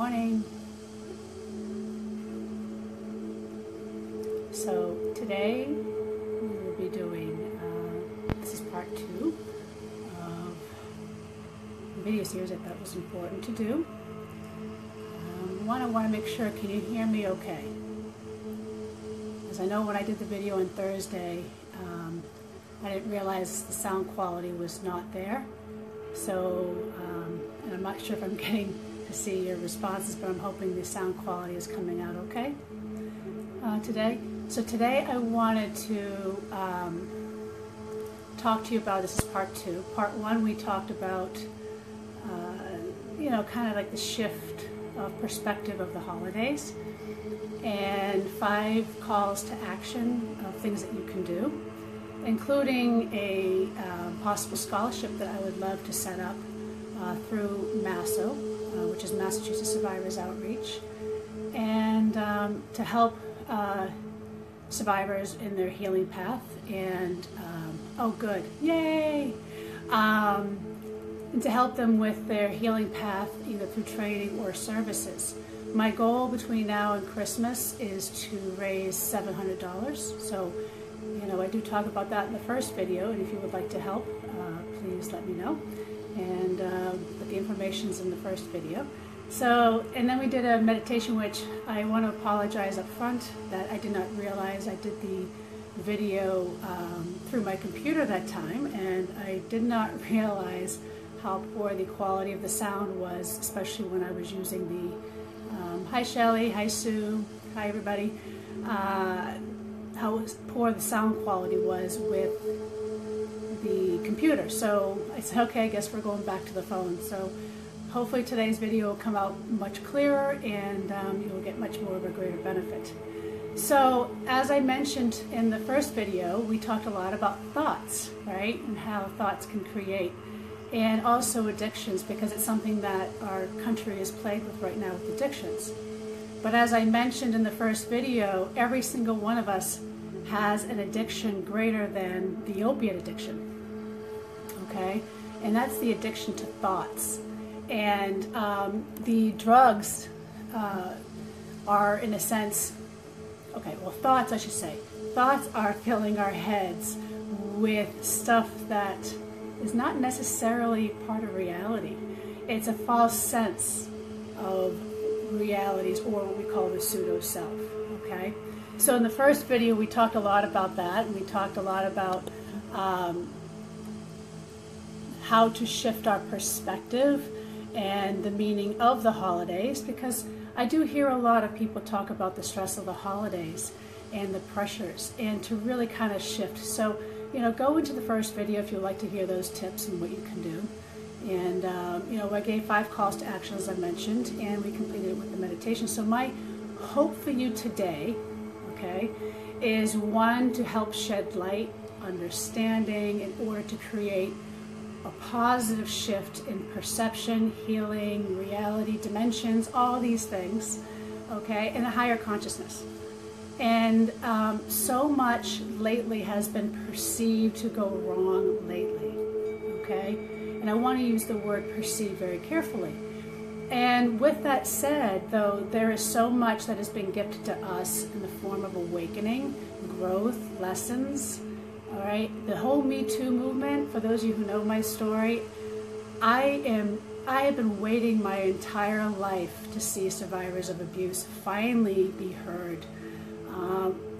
morning. So today we will be doing, this is part 2 of the video series I thought was important to do. I want to make sure, can you hear me okay? As I know when I did the video on Thursday, I didn't realize the sound quality was not there. So, and I'm not sure if I'm getting to see your responses, but I'm hoping the sound quality is coming out okay today. So today I wanted to talk to you about, this is part 2. Part 1 we talked about, kind of like the shift of perspective of the holidays and 5 calls to action of things that you can do, including a possible scholarship that I would love to set up through MASO, which is Massachusetts Survivors Outreach, and to help survivors in their healing path, and oh good, yay! And to help them with their healing path either through training or services. My goal between now and Christmas is to raise $700. So, I do talk about that in the first video, and if you would like to help, please let me know. And but the information's in the first video. So, and then we did a meditation, which I want to apologize up front that I did not realize I did the video through my computer that time, and I did not realize how poor the quality of the sound was, especially when I was using the hi Shelly, hi Sue, hi everybody, how poor the sound quality was with the computer. So I said, okay, I guess we're going back to the phone. So hopefully today's video will come out much clearer, and you'll get much more of a greater benefit. So as I mentioned in the first video, we talked a lot about thoughts, right? And how thoughts can create, and also addictions, because it's something that our country is plagued with right now with addictions. But as I mentioned in the first video, every single one of us has an addiction greater than the opiate addiction, okay? And that's the addiction to thoughts. And the drugs are, in a sense, okay, well, thoughts, I should say. Thoughts are filling our heads with stuff that is not necessarily part of reality. It's a false sense of realities, or what we call the pseudo-self, okay? So in the first video, we talked a lot about that, and we talked a lot about how to shift our perspective and the meaning of the holidays, because I do hear a lot of people talk about the stress of the holidays and the pressures, and to really kind of shift. So, go into the first video if you'd like to hear those tips and what you can do. And, I gave 5 calls to action, as I mentioned, and we completed it with the meditation. So my hope for you today, okay, is 1, to help shed light, understanding, in order to create a positive shift in perception, healing, reality, dimensions, all these things, okay, and a higher consciousness. And so much lately has been perceived to go wrong lately, okay? And I want to use the word perceive very carefully. And with that said, though, there is so much that has been gifted to us in the form of awakening, growth, lessons, all right? The whole Me Too movement, for those of you who know my story, I have been waiting my entire life to see survivors of abuse finally be heard.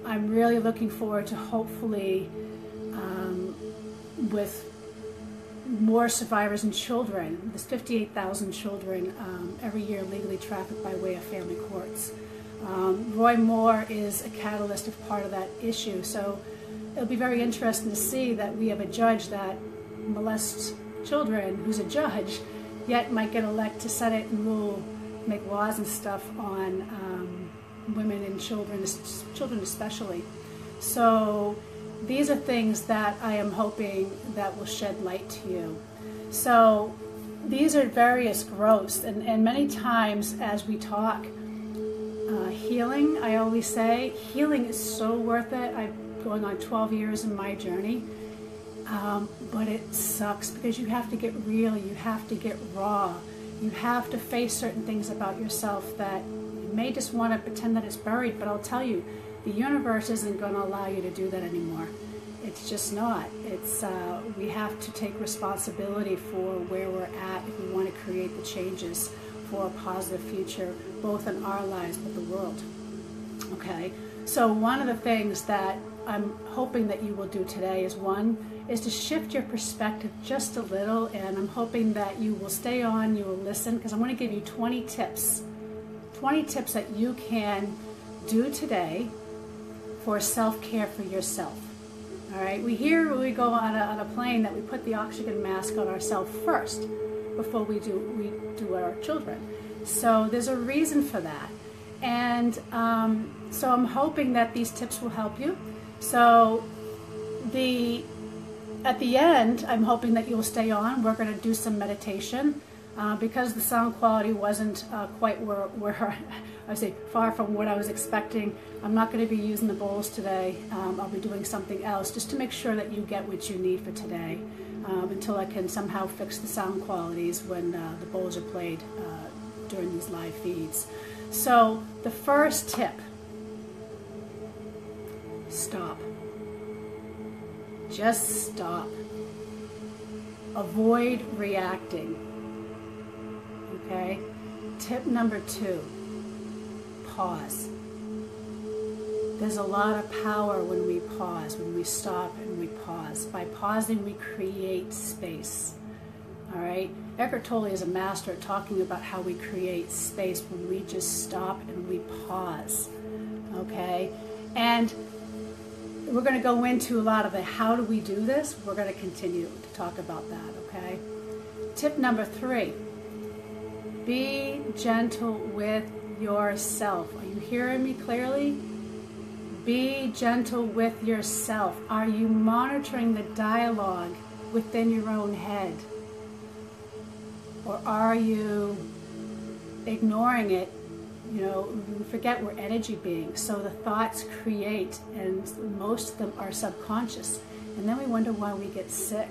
I'm really looking forward to hopefully with more survivors and children. There's 58,000 children every year legally trafficked by way of family courts. Roy Moore is a catalyst of part of that issue. So it'll be very interesting to see that we have a judge that molests children, who's a judge, yet might get elected to set it and rule, make laws and stuff on women and children especially. So these are things that I am hoping that will shed light to you. So these are various growths, and many times as we talk healing, I always say healing is so worth it. I'm going on 12 years in my journey, but it sucks because you have to get real, you have to get raw, You have to face certain things about yourself that you may just want to pretend that it's buried, but I'll tell you, the universe isn't going to allow you to do that anymore. It's just not. It's we have to take responsibility for where we're at if we want to create the changes for a positive future, both in our lives but the world. Okay, so one of the things that I'm hoping that you will do today is to shift your perspective just a little, and I'm hoping that you will stay on, you will listen, because I'm going to give you 20 tips that you can do today for self-care for yourself. All right, we hear when we go on a plane that we put the oxygen mask on ourselves first before we do our children. So there's a reason for that. And so I'm hoping that these tips will help you. So at the end, I'm hoping that you will stay on. We're going to do some meditation. Because the sound quality wasn't quite where I say far from what I was expecting, I'm not going to be using the bowls today. I'll be doing something else just to make sure that you get what you need for today until I can somehow fix the sound qualities when the bowls are played during these live feeds. So the first tip, stop. Just stop. Avoid reacting. Okay? Tip number 2, pause. There's a lot of power when we pause, when we stop and we pause. By pausing, we create space. All right? Eckhart Tolle is a master at talking about how we create space when we just stop and we pause. Okay? And we're going to go into a lot of the how do we do this. We're going to continue to talk about that. Okay? Tip number 3. Be gentle with yourself. Are you hearing me clearly? Be gentle with yourself. Are you monitoring the dialogue within your own head? Or are you ignoring it? You know, we forget we're energy beings, so the thoughts create, and most of them are subconscious. And then we wonder why we get sick.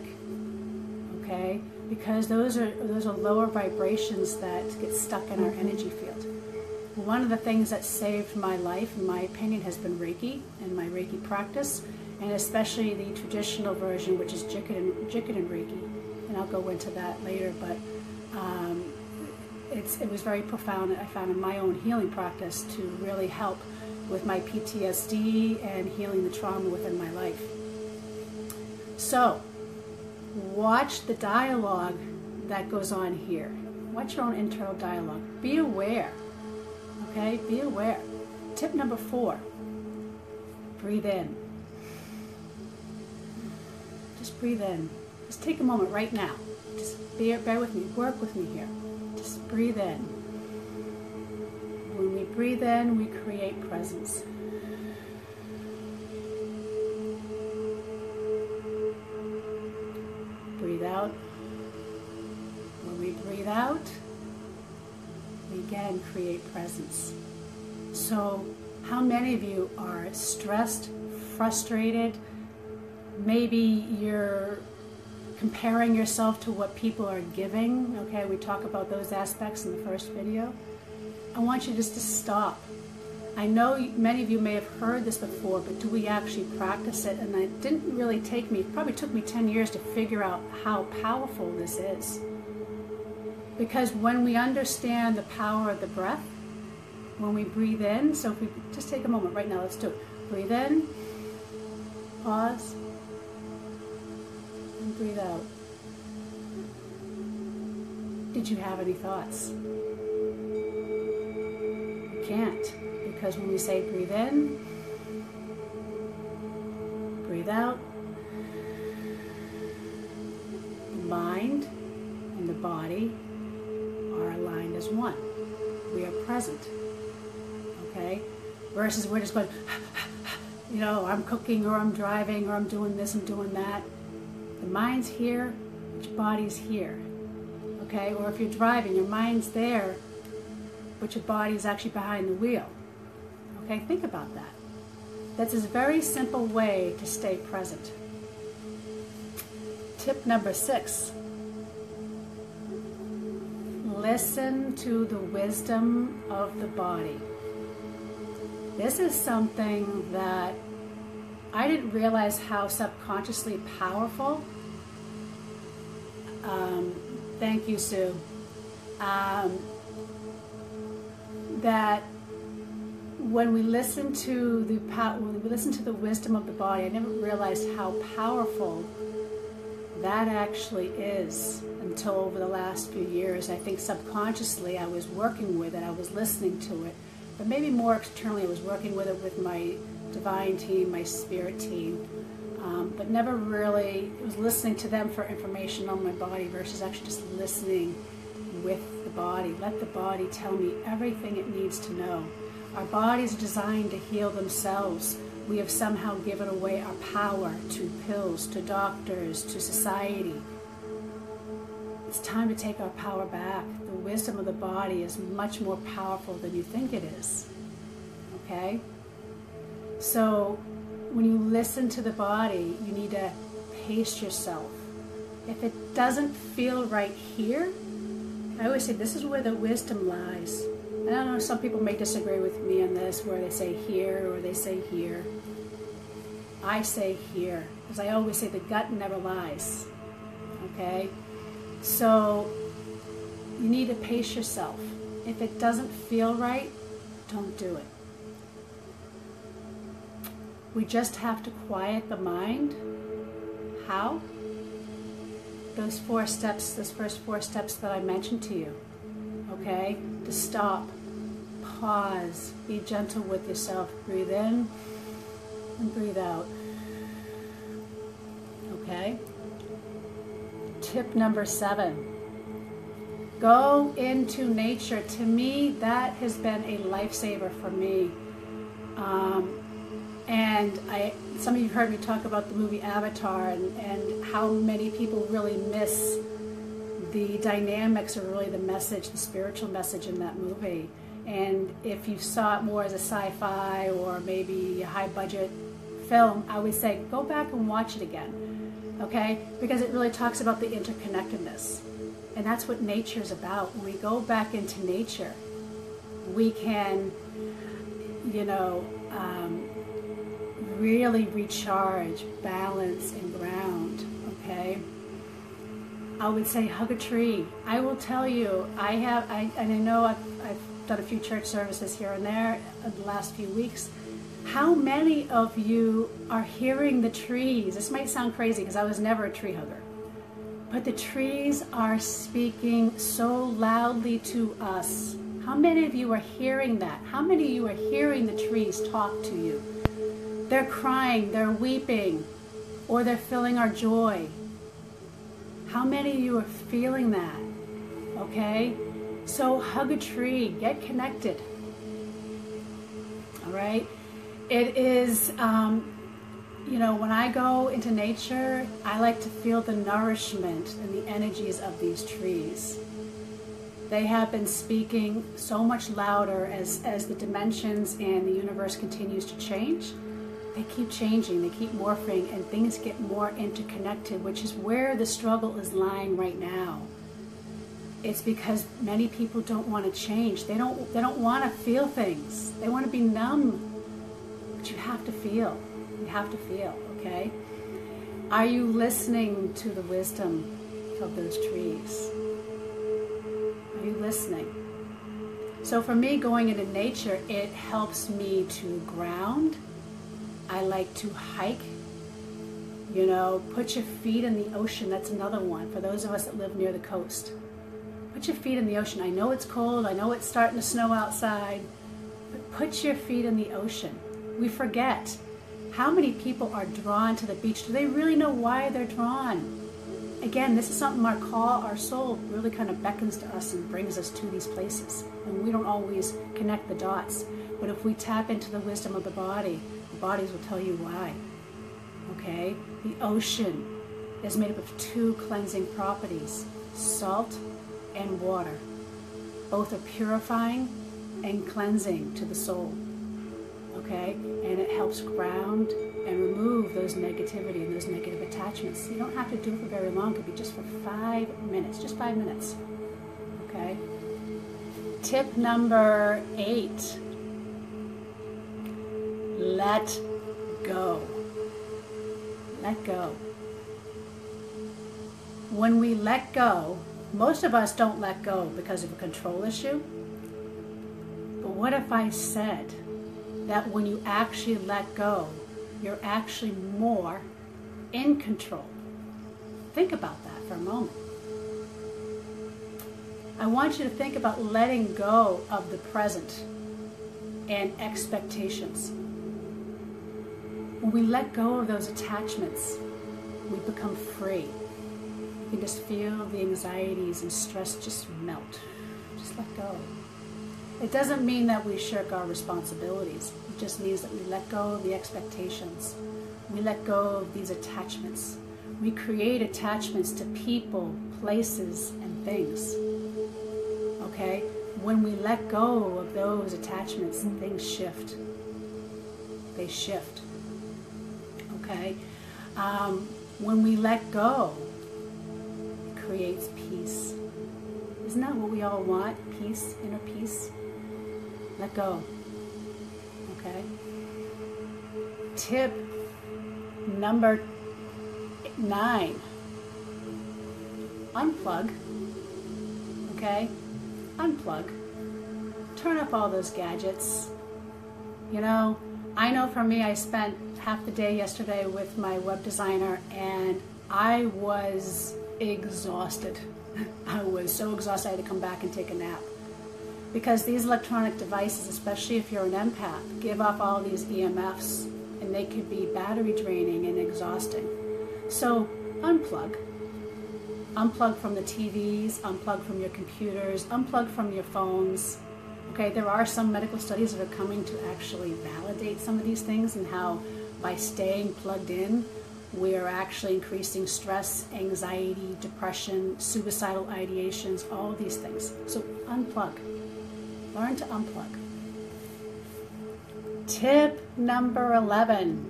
Okay? Because those are lower vibrations that get stuck in our energy field. One of the things that saved my life, in my opinion, has been Reiki and my Reiki practice, and especially the traditional version, which is Jikiden Reiki. And I'll go into that later, but it was very profound. I found in my own healing practice to really help with my PTSD and healing the trauma within my life. So, watch the dialogue that goes on here. Watch your own internal dialogue. Be aware. Okay? Be aware. Tip number 4. Breathe in. Just breathe in. Just take a moment right now. Just bear with me. Work with me here. Just breathe in. When we breathe in, we create presence. Breathe out. When we breathe out, we again create presence. So, how many of you are stressed, frustrated? Maybe you're comparing yourself to what people are giving. Okay, we talk about those aspects in the first video. I want you just to stop. I know many of you may have heard this before, but do we actually practice it? And it didn't really take me, it probably took me 10 years to figure out how powerful this is. Because when we understand the power of the breath, when we breathe in, so if we just take a moment right now, let's do it. Breathe in, pause, and breathe out. Did you have any thoughts? You can't. Because when we say breathe in, breathe out, the mind and the body are aligned as one. We are present. Okay? Versus we're just going, you know, I'm cooking or I'm driving or I'm doing this and doing that. The mind's here, your body's here. Okay? Or if you're driving, your mind's there, but your body's actually behind the wheel. Okay, think about that. That's a very simple way to stay present. Tip number 6. listen to the wisdom of the body. This is something that I didn't realize how subconsciously powerful. Thank you, Sue. That when we listen to the wisdom of the body, I never realized how powerful that actually is until over the last few years. I think subconsciously I was working with it, I was listening to it, but maybe more externally I was working with it with my divine team, my spirit team, but never really was listening to them for information on my body versus actually just listening with the body. Let the body tell me everything it needs to know. Our bodies are designed to heal themselves. We have somehow given away our power to pills, to doctors, to society. It's time to take our power back. The wisdom of the body is much more powerful than you think it is. Okay? So when you listen to the body, you need to pace yourself. If it doesn't feel right here, I always say this is where the wisdom lies. And I don't know, some people may disagree with me on this, where they say here or they say here. I say here, because I always say the gut never lies. Okay? So you need to pace yourself. If it doesn't feel right, don't do it. We just have to quiet the mind. How? Those 4 steps, those first 4 steps that I mentioned to you. Okay? To stop, pause, be gentle with yourself. Breathe in and breathe out. Okay? Tip number 7. Go into nature. To me, that has been a lifesaver for me. And some of you heard me talk about the movie Avatar and how many people really miss the dynamics or really the message, the spiritual message in that movie. And if you saw it more as a sci-fi or maybe a high-budget film, I would say go back and watch it again, okay? Because it really talks about the interconnectedness. And that's what nature is about. When we go back into nature, we can, really recharge, balance, and ground, okay? I would say hug a tree. I will tell you, I know I've done a few church services here and there in the last few weeks. How many of you are hearing the trees? This might sound crazy because I was never a tree hugger. But the trees are speaking so loudly to us. How many of you are hearing that? How many of you are hearing the trees talk to you? They're crying, they're weeping, or they're feeling our joy. How many of you are feeling that? Okay? So hug a tree, get connected. All right? It is, when I go into nature, I like to feel the nourishment and the energies of these trees. They have been speaking so much louder as the dimensions and the universe continues to change. They keep changing, they keep morphing, and things get more interconnected, which is where the struggle is lying right now. It's because many people don't want to change. They don't want to feel things. They want to be numb. But you have to feel. You have to feel, okay? Are you listening to the wisdom of those trees? Are you listening? So for me, going into nature, it helps me to ground. I like to hike. Put your feet in the ocean. That's another one for those of us that live near the coast. Put your feet in the ocean. I know it's cold. I know it's starting to snow outside. But put your feet in the ocean. We forget. How many people are drawn to the beach? Do they really know why they're drawn? Again, this is something our soul really kind of beckons to us and brings us to these places. And we don't always connect the dots. But if we tap into the wisdom of the bodies will tell you why. Okay? The ocean is made up of 2 cleansing properties, salt and water. Both are purifying and cleansing to the soul. Okay? And it helps ground and remove those negativity and those negative attachments. You don't have to do it for very long. It could be just for 5 minutes, just 5 minutes. Okay? Tip number 8. Let go. Let go. When we let go, most of us don't let go because of a control issue. But what if I said that when you actually let go, you're actually more in control? Think about that for a moment. I want you to think about letting go of the present and expectations. When we let go of those attachments, we become free. You can just feel the anxieties and stress just melt. Just let go. It doesn't mean that we shirk our responsibilities. It just means that we let go of the expectations. We let go of these attachments. We create attachments to people, places, and things. Okay? When we let go of those attachments, things shift. They shift. Okay? When we let go, it creates peace. Isn't that what we all want? Peace, inner peace. Let go. Okay? Tip number 9. Unplug. Okay? Unplug. Turn up all those gadgets. You know, I know for me, I spent half the day yesterday with my web designer and I was exhausted. I was so exhausted I had to come back and take a nap. Because these electronic devices, especially if you're an empath, give off all these EMFs and they can be battery draining and exhausting. So unplug. Unplug from the TVs, unplug from your computers, unplug from your phones. Okay, there are some medical studies that are coming to actually validate some of these things and how by staying plugged in, we're actually increasing stress, anxiety, depression, suicidal ideations, all of these things. So unplug. Learn to unplug. Tip number 11.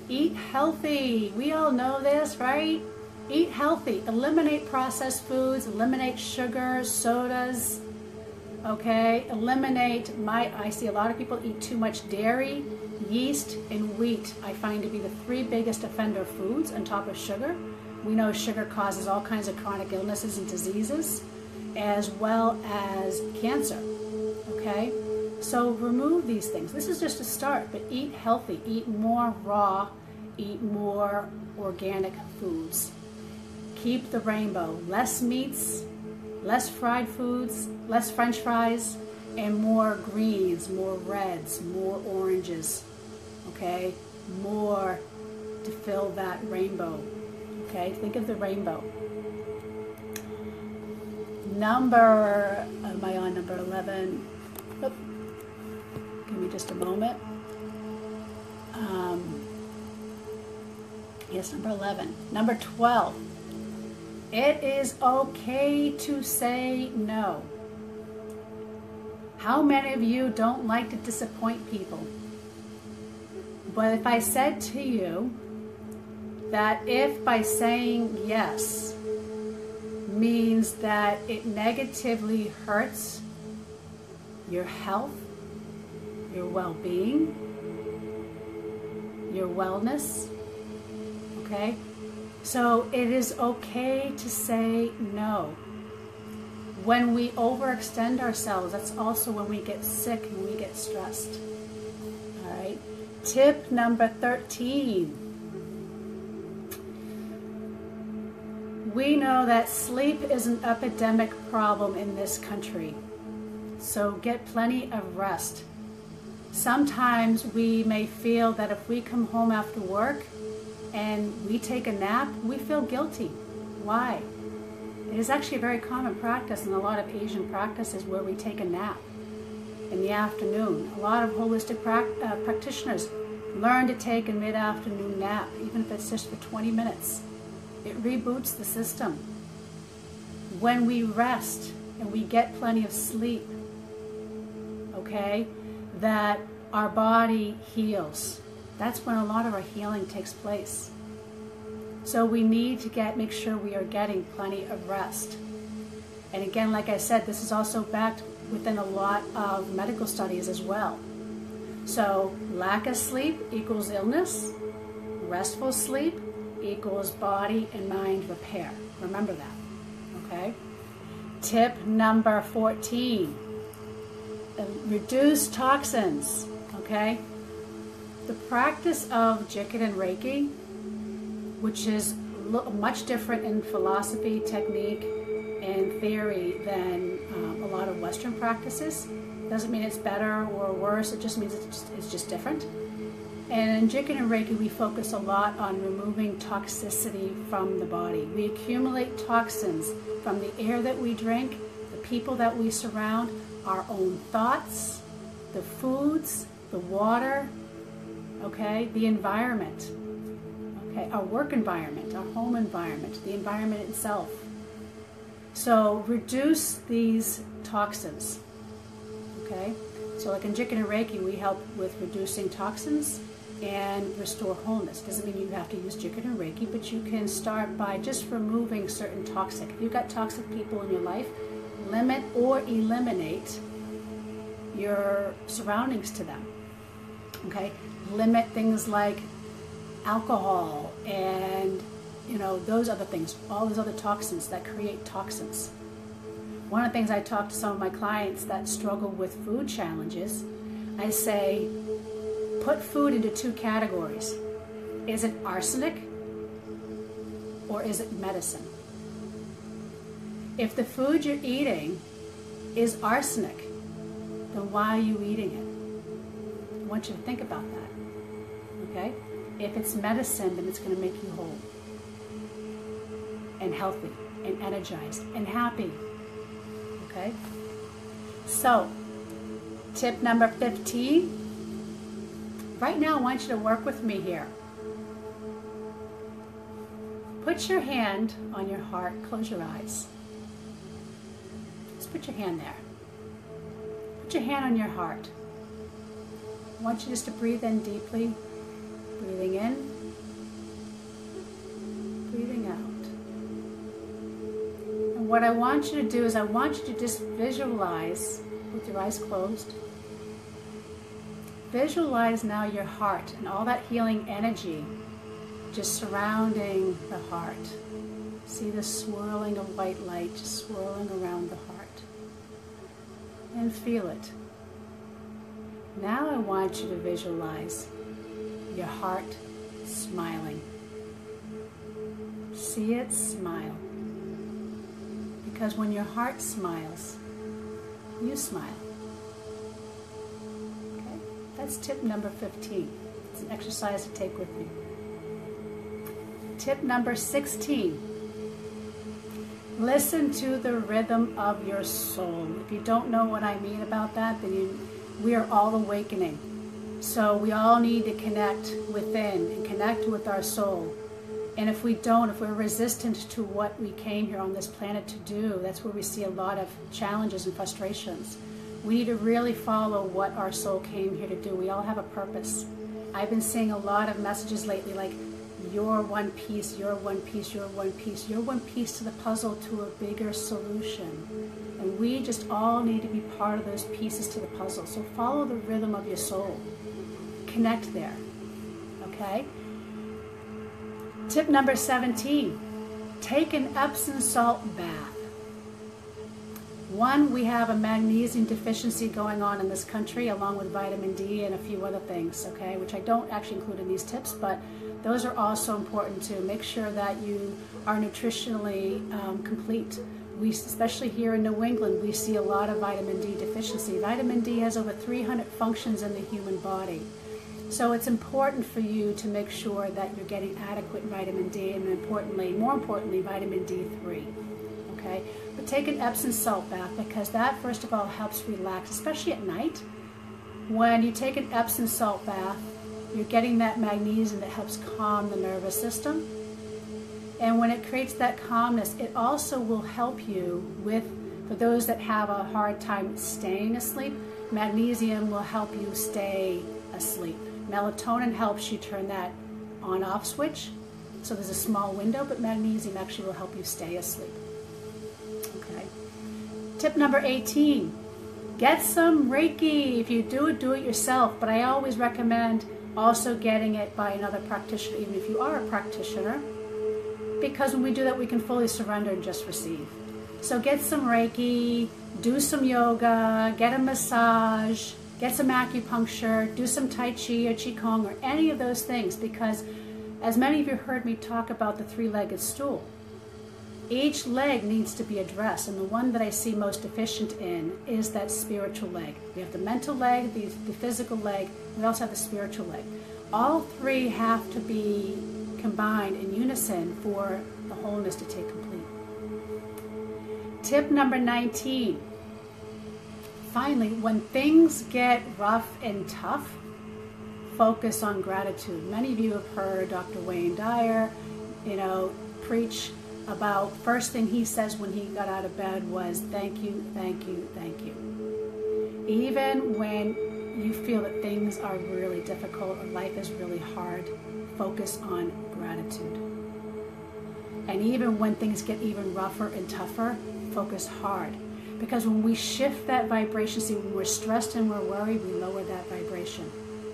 Eat healthy. We all know this, right? Eat healthy. Eliminate processed foods. Eliminate sugar, sodas. Okay? Eliminate, I see a lot of people eat too much dairy, yeast, and wheat. I find to be the 3 biggest offender foods on top of sugar. We know sugar causes all kinds of chronic illnesses and diseases, as well as cancer. Okay? So remove these things. This is just a start, but eat healthy. Eat more raw. Eat more organic foods. Keep the rainbow. Less meats, less fried foods, less French fries, and more greens, more reds, more oranges. Okay? More to fill that rainbow. Okay? Think of the rainbow. Am I on number 11? Oh, give me just a moment. Yes, number 11. Number 12. It is okay to say no. How many of you don't like to disappoint people? But if I said to you that if by saying yes means that it negatively hurts your health, your well-being, your wellness, okay? So it is okay to say no. When we overextend ourselves, that's also when we get sick and we get stressed. All right. Tip number 13. We know that sleep is an epidemic problem in this country. So get plenty of rest. Sometimes we may feel that if we come home after work and we take a nap, we feel guilty. Why? It is actually a very common practice in a lot of Asian practices where we take a nap in the afternoon. A lot of holistic practitioners learn to take a mid-afternoon nap, even if it's just for 20 minutes. It reboots the system. When we rest and we get plenty of sleep, okay, that our body heals. That's when a lot of our healing takes place. So we need to make sure we are getting plenty of rest. And again, like I said, this is also backed within a lot of medical studies as well. So lack of sleep equals illness. Restful sleep equals body and mind repair. Remember that, okay? Tip number 14, reduce toxins, okay? The practice of Jikun and Reiki, which is much different in philosophy, technique, and theory than a lot of Western practices. Doesn't mean it's better or worse, it just means it's just different. And in Jikun and Reiki, we focus a lot on removing toxicity from the body. We accumulate toxins from the air that we drink, the people that we surround, our own thoughts, the foods, the water, okay, the environment, okay, our work environment, our home environment, the environment itself. So reduce these toxins, okay? So like in Jikun and Reiki, we help with reducing toxins and restore wholeness. Doesn't mean you have to use Jikun and Reiki, but you can start by just removing certain toxic. If you've got toxic people in your life, limit or eliminate your surroundings to them, okay? Limit things like alcohol and, you know, those other things, all those other toxins that create toxins. One of the things I talk to some of my clients that struggle with food challenges, I say, put food into two categories. Is it arsenic or is it medicine? If the food you're eating is arsenic, then why are you eating it? I want you to think about that, okay? If it's medicine, then it's going to make you whole and healthy and energized and happy, okay? So, tip number 15. Right now, I want you to work with me here. Put your hand on your heart. Close your eyes. Just put your hand there. Put your hand on your heart. I want you just to breathe in deeply. Breathing in. Breathing out. And what I want you to do is I want you to just visualize with your eyes closed. Visualize now your heart and all that healing energy just surrounding the heart. See the swirling of white light just swirling around the heart. And feel it. Now I want you to visualize your heart smiling. See it smile. Because when your heart smiles, you smile. That's tip number 15. It's an exercise to take with you. Tip number 16. Listen to the rhythm of your soul. If you don't know what I mean about that, then we are all awakening. So we all need to connect within and connect with our soul. And if we don't, if we're resistant to what we came here on this planet to do, that's where we see a lot of challenges and frustrations. We need to really follow what our soul came here to do. We all have a purpose. I've been seeing a lot of messages lately like, you're one piece, you're one piece, you're one piece. You're one piece to the puzzle to a bigger solution. And we just all need to be part of those pieces to the puzzle. So follow the rhythm of your soul. Connect there, okay? Tip number 17, take an Epsom salt bath. One, we have a magnesium deficiency going on in this country, along with vitamin D and a few other things, okay, which I don't actually include in these tips, but those are also important to make sure that you are nutritionally complete. We, especially here in New England, we see a lot of vitamin D deficiency. Vitamin D has over 300 functions in the human body. So it's important for you to make sure that you're getting adequate vitamin D and more importantly, vitamin D3. Okay? But take an Epsom salt bath because that, first of all, helps relax, especially at night. When you take an Epsom salt bath, you're getting that magnesium that helps calm the nervous system. And when it creates that calmness, it also will help you with, for those that have a hard time staying asleep, magnesium will help you stay asleep. Melatonin helps you turn that on-off switch. So there's a small window, but magnesium actually will help you stay asleep. Okay. Tip number 18, get some Reiki. If you do it yourself, but I always recommend also getting it by another practitioner, even if you are a practitioner, because when we do that, we can fully surrender and just receive. So get some Reiki, do some yoga, get a massage, get some acupuncture, do some Tai Chi or Qigong or any of those things, because as many of you heard me talk about the three-legged stool, each leg needs to be addressed, and the one that I see most deficient in is that spiritual leg. We have the mental leg, the physical leg, we also have the spiritual leg. All three have to be combined in unison for the wholeness to take complete. Tip number 19. Finally, when things get rough and tough, focus on gratitude. Many of you have heard Dr. Wayne Dyer, preach about first thing he says when he got out of bed was thank you, thank you, thank you. Even when you feel that things are really difficult or life is really hard, focus on gratitude. And even when things get even rougher and tougher, focus hard. Because when we shift that vibration, see, when we're stressed and we're worried, we lower that vibration.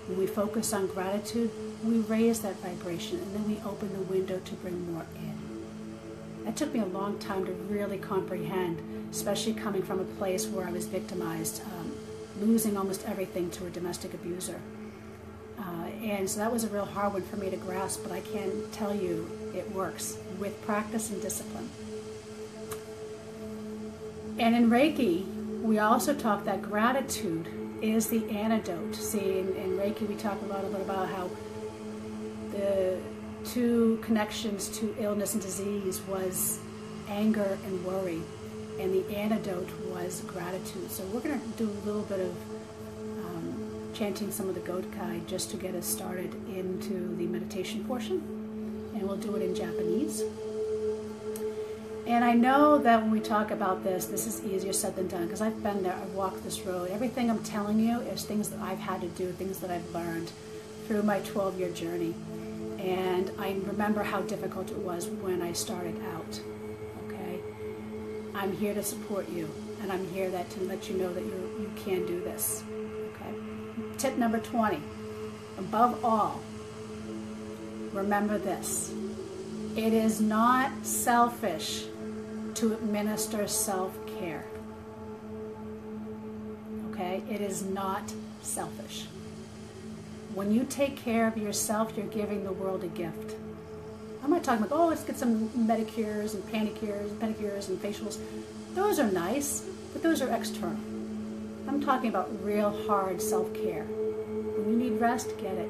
When we focus on gratitude, we raise that vibration, and then we open the window to bring more in. It took me a long time to really comprehend, especially coming from a place where I was victimized, losing almost everything to a domestic abuser. And so that was a real hard one for me to grasp, but I can tell you it works with practice and discipline. And in Reiki, we also talk that gratitude is the antidote. See, in Reiki, we talk a lot about how the two connections to illness and disease was anger and worry, and the antidote was gratitude. So we're going to do a little bit of chanting some of the Gotokai just to get us started into the meditation portion, and we'll do it in Japanese. And I know that when we talk about this is easier said than done, because I've been there, I've walked this road. Everything I'm telling you is things that I've had to do, things that I've learned through my 12-year journey. And I remember how difficult it was when I started out, okay? I'm here to support you, and I'm here to let you know that you can do this, okay? Tip number 20, above all, remember this. It is not selfish to administer self-care, okay? It is not selfish. When you take care of yourself, you're giving the world a gift. I'm not talking about, let's get some pedicures and pedicures and facials. Those are nice, but those are external. I'm talking about real hard self-care. When you need rest, get it.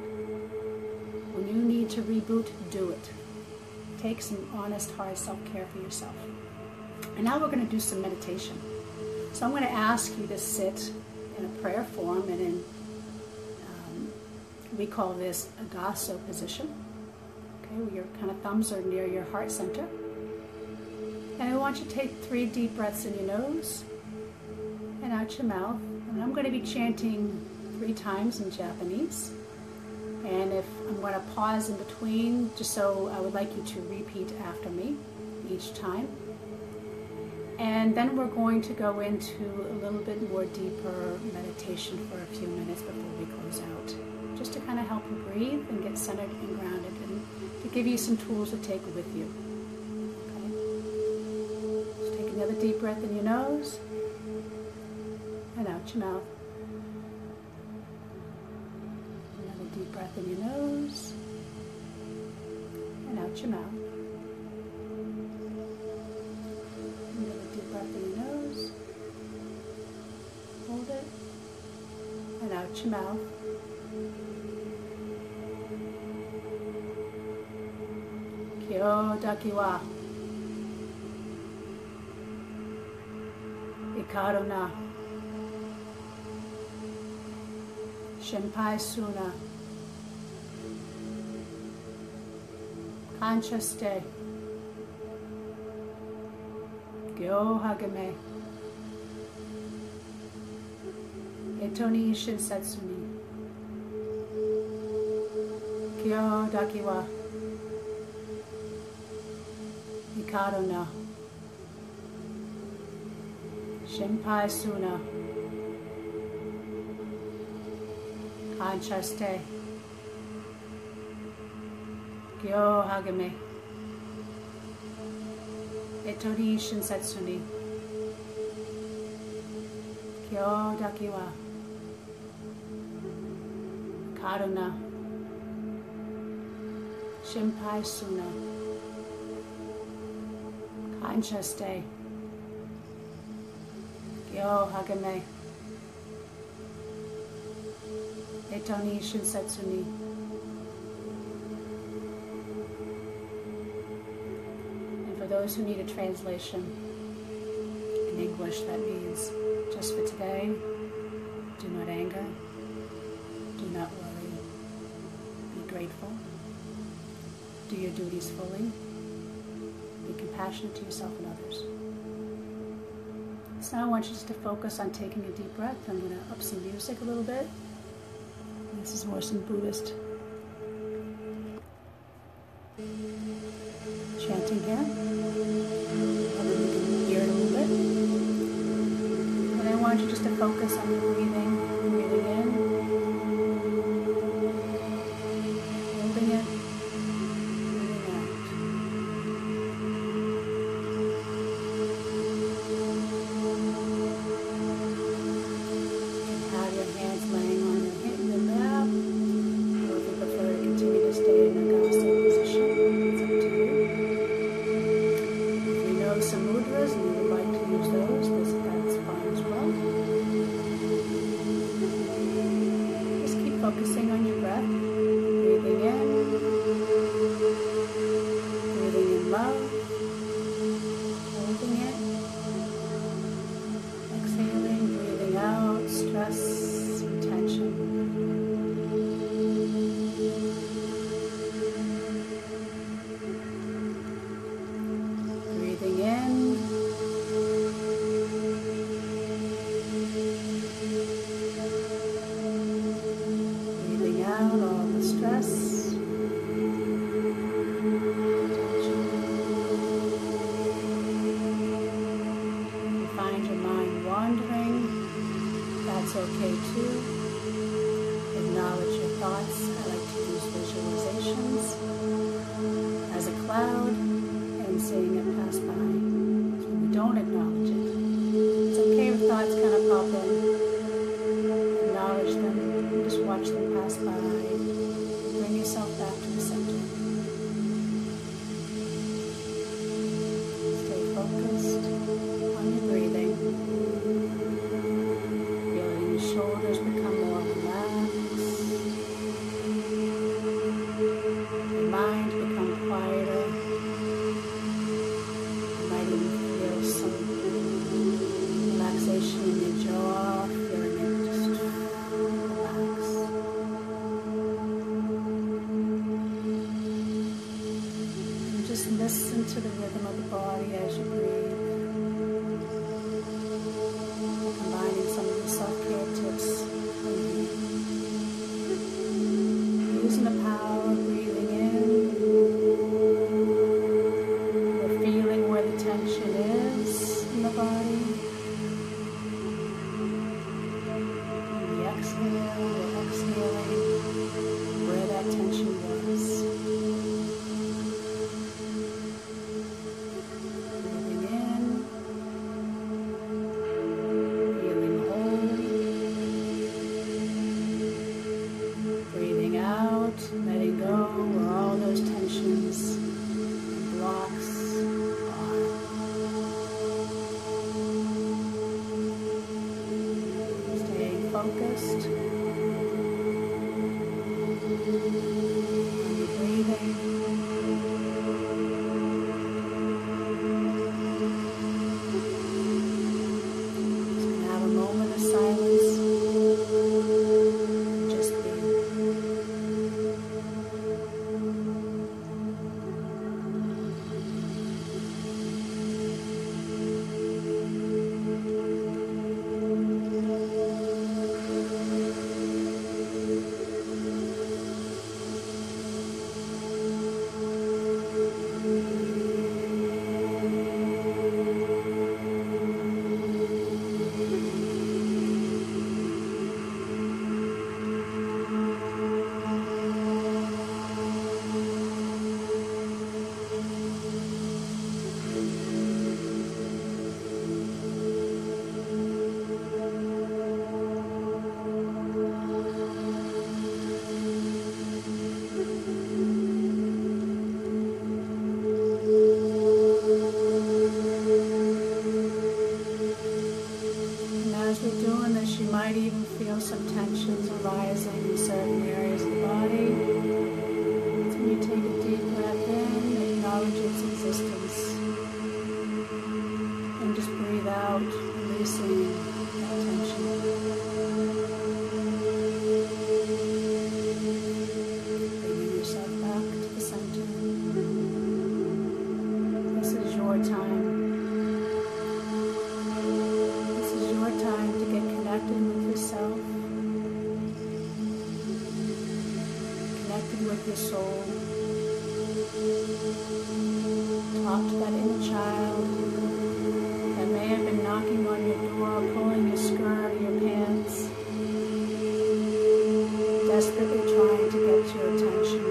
When you need to reboot, do it. Take some honest, hard self-care for yourself. And now we're going to do some meditation. So I'm going to ask you to sit in a prayer form, and we call this a Gasso position. Okay, where your kind of thumbs are near your heart center. And I want you to take 3 deep breaths in your nose and out your mouth. And I'm going to be chanting 3 times in Japanese. And if I'm going to pause in between, just so I would like you to repeat after me each time. And then we're going to go into a little bit more deeper meditation for a few minutes before we close out, just to kind of help you breathe and get centered and grounded, and to give you some tools to take with you. Okay? Just take another deep breath in your nose and out your mouth. Another deep breath in your nose and out your mouth. Another deep breath in your nose. Hold it and out your mouth. Kyo dakiwa ikaru na shinpai suna kancha shite gyo hagame eto ni shinsetsu ni kyo dakiwa ikaru na Shinpai Suna. Kanchaste. Gyo Hagame. Etori Shinsatsuni. Kyo Dakiwa. Karuna. Shinpai Suna. Kanchaste. Gyo Hagame. Etoni Shinsatsuni. And for those who need a translation in English, that means just for today, do not anger, do not worry, be grateful, do your duties fully, be compassionate to yourself and others. So now I want you just to focus on taking a deep breath. I'm going to up some music a little bit. This is more some Buddhist chanting here. And then you can hear it a little bit. And I want you just to focus on your breathing. Breathing in. Holding it. Breathing out. You can have your hands laying on your hip. Focusing on your breath, breathing in, breathing in love, holding it, exhaling, breathing out stress and tension. Breathing in, all the stress, tension. You find your mind wandering, that's okay too. Acknowledge your thoughts. I like to use visualizations as a cloud and seeing it pass by. So when we don't acknowledge it, it's okay if thoughts kind of pop in. Acknowledge them, just watch them pass by. Bring yourself back to the center. Stay focused on your breathing. Feeling your shoulders become more relaxed. Your mind become quieter. You might even feel some relaxation in your jaw, feeling it just relax. And just listen to the rhythm of the body as you breathe. Combining some of the self-care tips from me. Using the power of breathing in. We're feeling where the tension is in the body. And the exhale, we're exhaling where that tension was. Breathing in, feeling whole. Breathing out, letting go where all those tensions and blocks are. Staying focused on your breathing. So have a moment of silence. Just be. we're doing this, you might even feel some tensions arising in certain areas of the body. So when you take a deep breath in, acknowledge its existence. And just breathe out, releasing that tension. Bringing yourself back to the center. This is your time. This is your time to get connected with yourself, connected with your soul. Talk to that inner child that may have been knocking on your door, pulling your skirt or your pants, desperately trying to get your attention,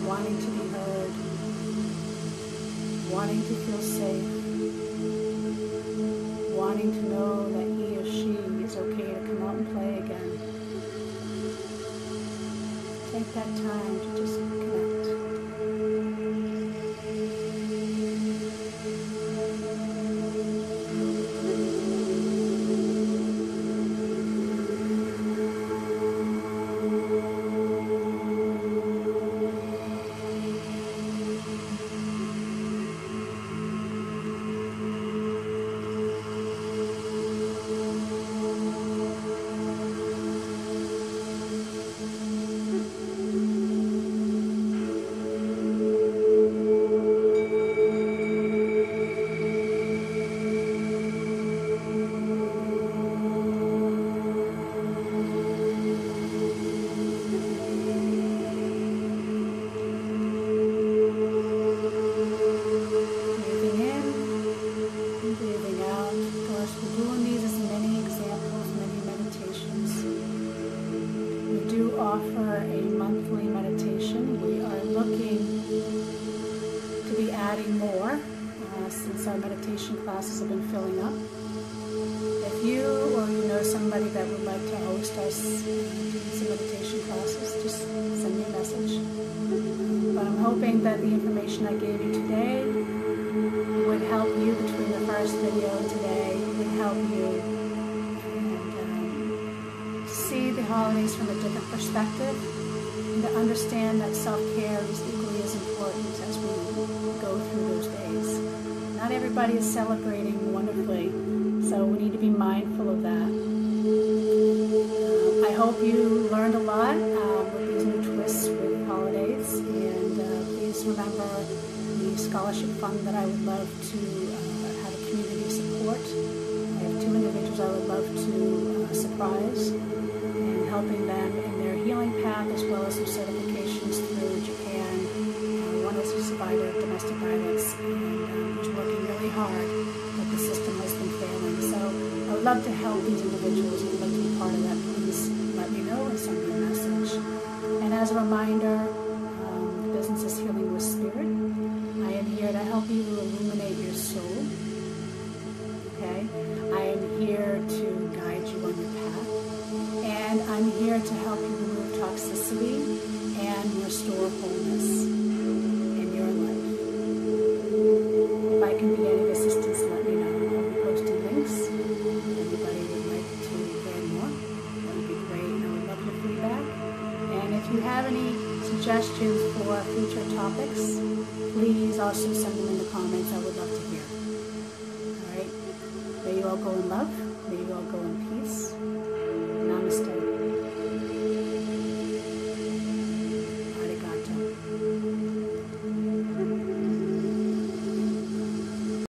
wanting to be heard, wanting to feel safe, wanting to know that he or she is okay to come out and play again. Take that time to just connect. Offer a monthly meditation. We are looking to be adding more since our meditation classes have been filling up. If you or you know somebody that would like to host us doing some meditation classes, just send me a message. But I'm hoping that the information I gave you today would help you between the first video and today, would help you see the holidays from a different perspective, and to understand that self-care is equally as important as we go through those days. Not everybody is celebrating wonderfully, so we need to be mindful of that. I hope you learned a lot with these new twists with holidays, and please remember the scholarship fund that I would love to have a community support. I have 2 individuals I would love to surprise, helping them in their healing path, as well as some certifications through Japan. One is a survivor of domestic violence and who's working really hard, but the system has been failing. So I would love to help these individuals. If you'd like to be part of that, please let me know and send me a message. And as a reminder, the business is Healing with Spirit. I am here to help you illuminate your soul. Okay? I am here to guide you on your path. And I'm here to help you remove toxicity and restore wholeness in your life. If I can be any assistance, let me know. I'll be posting links. If anybody would like to learn more, that would be great. And I would love your feedback. And if you have any suggestions for future topics, please also send them in the comments. I would love to hear. All right? May you all go in love. May you all go in peace.